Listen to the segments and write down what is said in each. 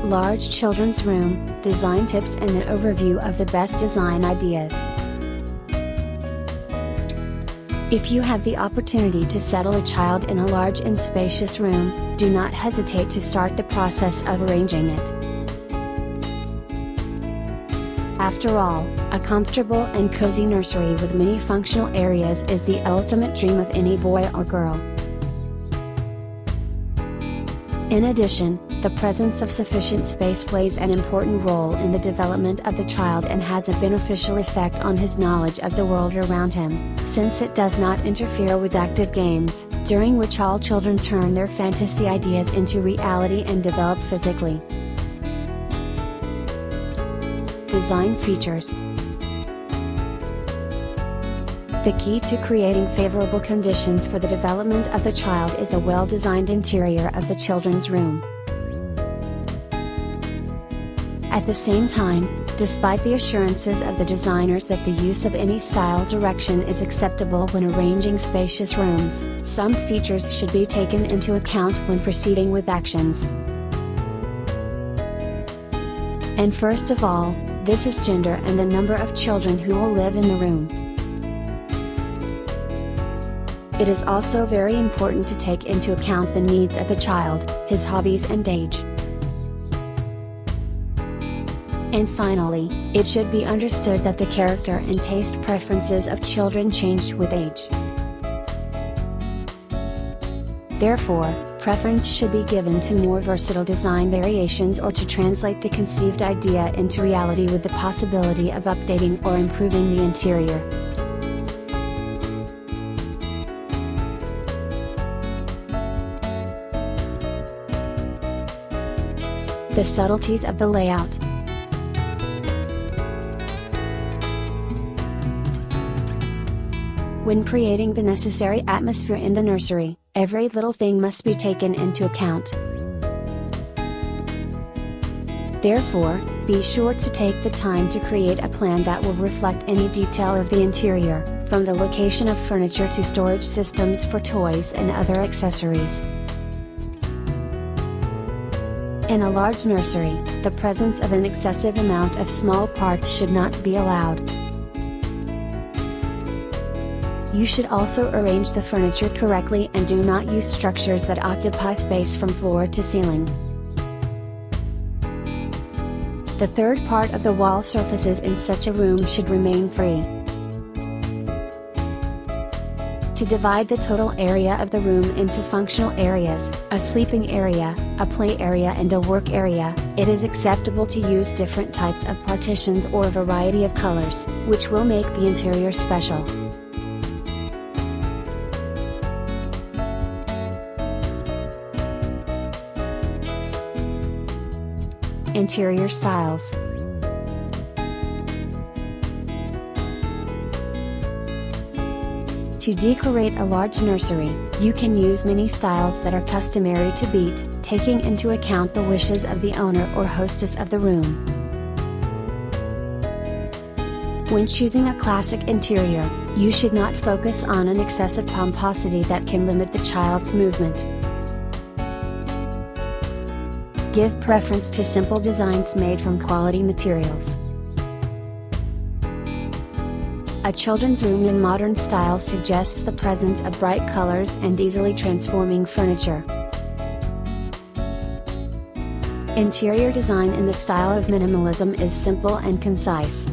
large children's room, design tips and an overview of the best design ideas. If you have the opportunity to settle a child in a large and spacious room, do not hesitate to start the process of arranging it. After all, a comfortable and cozy nursery with many functional areas is the ultimate dream of any boy or girl. In addition, the presence of sufficient space plays an important role in the development of the child and has a beneficial effect on his knowledge of the world around him, since it does not interfere with active games, during which all children turn their fantasy ideas into reality and develop physically. Design features. The key to creating favorable conditions for the development of the child is a well-designed interior of the children's room. At the same time, despite the assurances of the designers that the use of any style direction is acceptable when arranging spacious rooms, some features should be taken into account when proceeding with actions. And first of all, this is gender and the number of children who will live in the room. It is also very important to take into account the needs of the child, his hobbies and age. And finally, it should be understood that the character and taste preferences of children change with age. Therefore, preference should be given to more versatile design variations or to translate the conceived idea into reality with the possibility of updating or improving the interior. The subtleties of the layout. When creating the necessary atmosphere in the nursery, every little thing must be taken into account. Therefore, be sure to take the time to create a plan that will reflect any detail of the interior, from the location of furniture to storage systems for toys and other accessories. In a large nursery, the presence of an excessive amount of small parts should not be allowed. You should also arrange the furniture correctly and do not use structures that occupy space from floor to ceiling. The third part of the wall surfaces in such a room should remain free. To divide the total area of the room into functional areas, a sleeping area, a play area and a work area, it is acceptable to use different types of partitions or a variety of colors, which will make the interior special. Interior styles. To decorate a large nursery, you can use many styles that are customary to beat, taking into account the wishes of the owner or hostess of the room. When choosing a classic interior, you should not focus on an excessive pomposity that can limit the child's movement. Give preference to simple designs made from quality materials. A children's room in modern style suggests the presence of bright colors and easily transforming furniture. Interior design in the style of minimalism is simple and concise.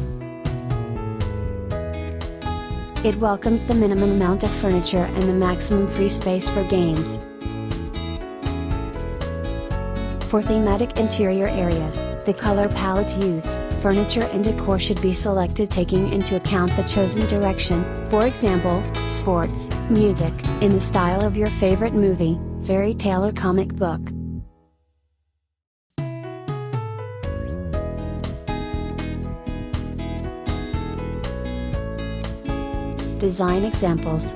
It welcomes the minimum amount of furniture and the maximum free space for games. For thematic interior areas, the color palette used, furniture and decor should be selected taking into account the chosen direction, for example, sports, music, in the style of your favorite movie, fairy tale or comic book. Design examples.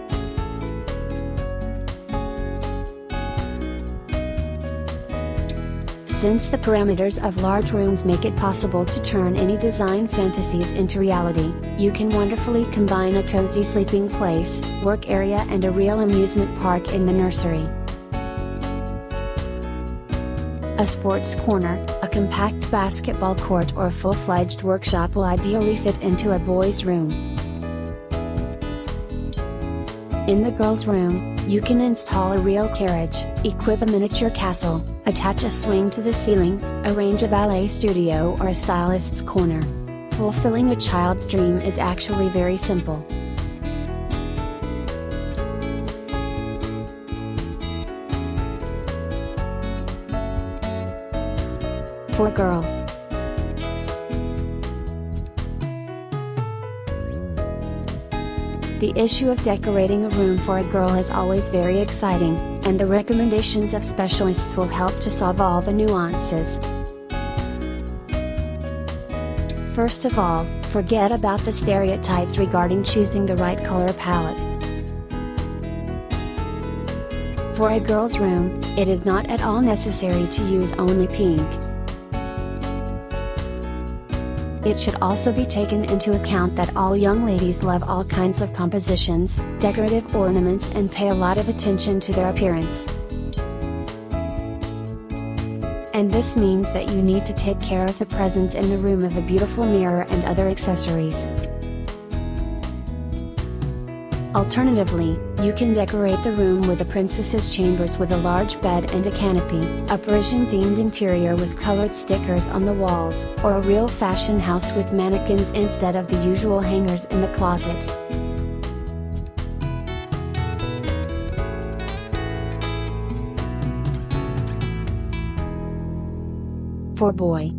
Since the parameters of large rooms make it possible to turn any design fantasies into reality, you can wonderfully combine a cozy sleeping place, work area and a real amusement park in the nursery. A sports corner, a compact basketball court or a full-fledged workshop will ideally fit into a boy's room. In the girls' room, you can install a real carriage, equip a miniature castle, attach a swing to the ceiling, arrange a ballet studio or a stylist's corner. Fulfilling a child's dream is actually very simple. For a girl. The issue of decorating a room for a girl is always very exciting, and the recommendations of specialists will help to solve all the nuances. First of all, forget about the stereotypes regarding choosing the right color palette. For a girl's room, it is not at all necessary to use only pink. It should also be taken into account that all young ladies love all kinds of compositions, decorative ornaments and pay a lot of attention to their appearance. And this means that you need to take care of the presence in the room of a beautiful mirror and other accessories. Alternatively, you can decorate the room with a princess's chambers with a large bed and a canopy, a Parisian-themed interior with colored stickers on the walls, or a real fashion house with mannequins instead of the usual hangers in the closet. For boy.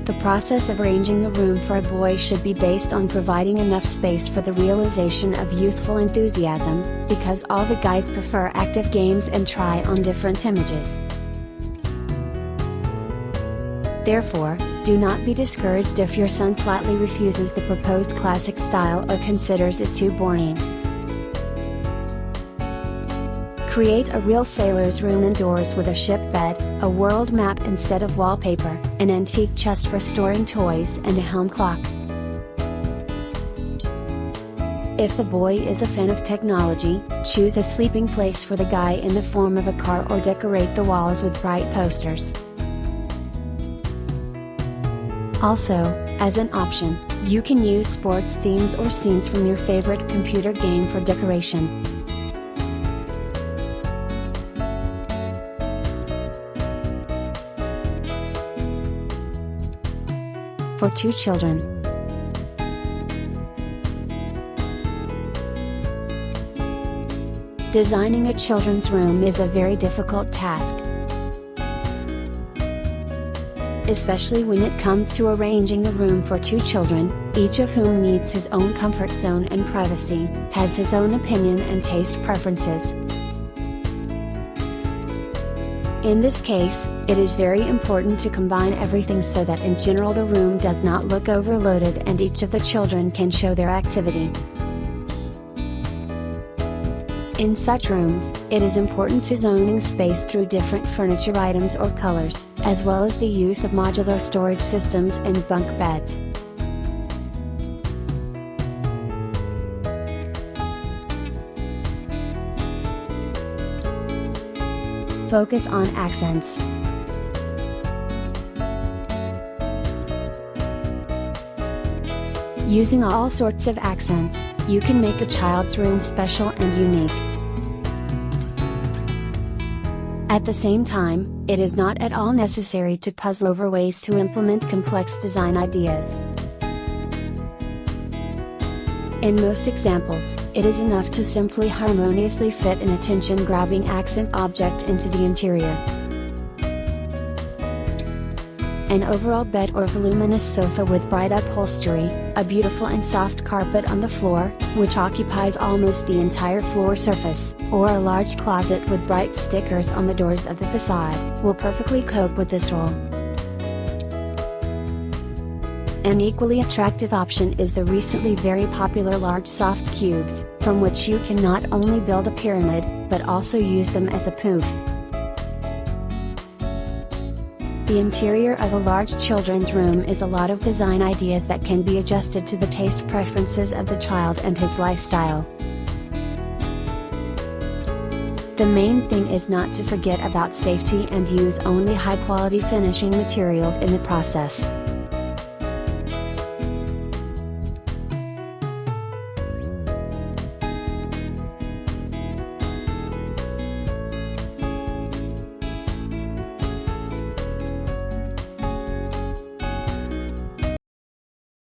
The process of arranging the room for a boy should be based on providing enough space for the realization of youthful enthusiasm, because all the guys prefer active games and try on different images. Therefore, do not be discouraged if your son flatly refuses the proposed classic style or considers it too boring. Create a real sailor's room indoors with a ship bed, a world map instead of wallpaper, an antique chest for storing toys and a home clock. If the boy is a fan of technology, choose a sleeping place for the guy in the form of a car or decorate the walls with bright posters. Also, as an option, you can use sports themes or scenes from your favorite computer game for decoration. For 2 children. Designing a children's room is a very difficult task, especially when it comes to arranging a room for 2 children, each of whom needs his own comfort zone and privacy, has his own opinion and taste preferences. In this case, it is very important to combine everything so that in general the room does not look overloaded and each of the children can show their activity. In such rooms, it is important to zoning space through different furniture items or colors, as well as the use of modular storage systems and bunk beds. Focus on accents. Using all sorts of accents, you can make a child's room special and unique. At the same time, it is not at all necessary to puzzle over ways to implement complex design ideas. In most examples, it is enough to simply harmoniously fit an attention-grabbing accent object into the interior. An overall bed or voluminous sofa with bright upholstery, a beautiful and soft carpet on the floor, which occupies almost the entire floor surface, or a large closet with bright stickers on the doors of the facade, will perfectly cope with this role. An equally attractive option is the recently very popular large soft cubes, from which you can not only build a pyramid, but also use them as a poof. The interior of a large children's room is a lot of design ideas that can be adjusted to the taste preferences of the child and his lifestyle. The main thing is not to forget about safety and use only high quality finishing materials in the process.